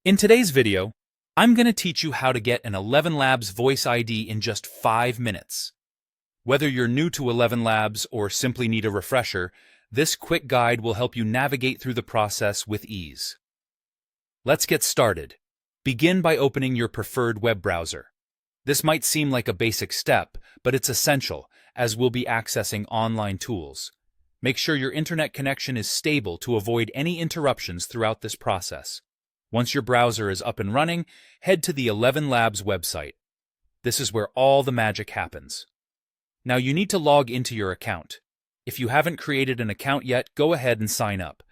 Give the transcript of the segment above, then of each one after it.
In today's video, I'm going to teach you how to get an ElevenLabs Voice ID in just 5 minutes. Whether you're new to ElevenLabs or simply need a refresher, this quick guide will help you navigate through the process with ease. Let's get started. Begin by opening your preferred web browser. This might seem like a basic step, but it's essential, as we'll be accessing online tools. Make sure your internet connection is stable to avoid any interruptions throughout this process. Once your browser is up and running, head to the ElevenLabs website. This is where all the magic happens. Now you need to log into your account. If you haven't created an account yet, go ahead and sign up.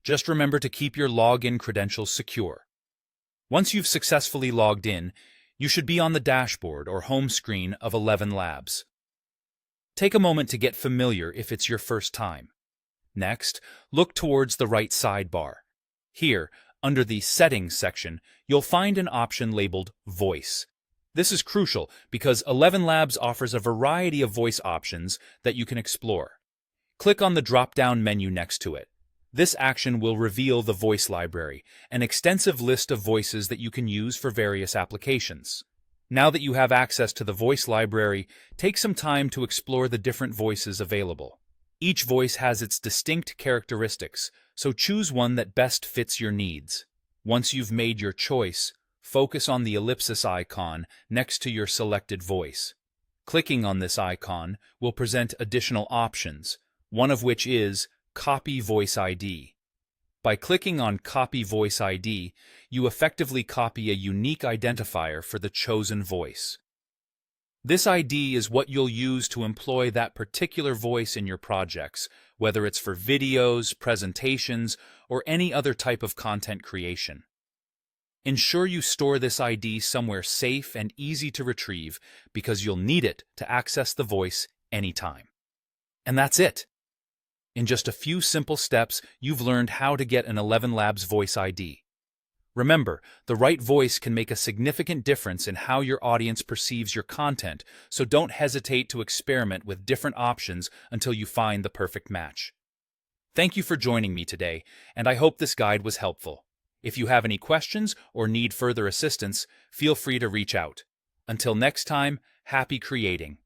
Just remember to keep your login credentials secure. Once you've successfully logged in, you should be on the dashboard or home screen of ElevenLabs. Take a moment to get familiar if it's your first time. Next, look towards the right sidebar. Here, under the Settings section, you'll find an option labeled Voice. This is crucial because ElevenLabs offers a variety of voice options that you can explore. Click on the drop-down menu next to it. This action will reveal the voice library, an extensive list of voices that you can use for various applications. Now that you have access to the voice library, take some time to explore the different voices available. Each voice has its distinct characteristics, so choose one that best fits your needs. Once you've made your choice, focus on the ellipsis icon next to your selected voice. Clicking on this icon will present additional options, one of which is Copy Voice ID. By clicking on Copy Voice ID, you effectively copy a unique identifier for the chosen voice. This ID is what you'll use to employ that particular voice in your projects, whether it's for videos, presentations, or any other type of content creation. Ensure you store this ID somewhere safe and easy to retrieve because you'll need it to access the voice anytime. And that's it. In just a few simple steps, you've learned how to get an ElevenLabs Voice ID. Remember, the right voice can make a significant difference in how your audience perceives your content, so don't hesitate to experiment with different options until you find the perfect match. Thank you for joining me today, and I hope this guide was helpful. If you have any questions or need further assistance, feel free to reach out. Until next time, happy creating.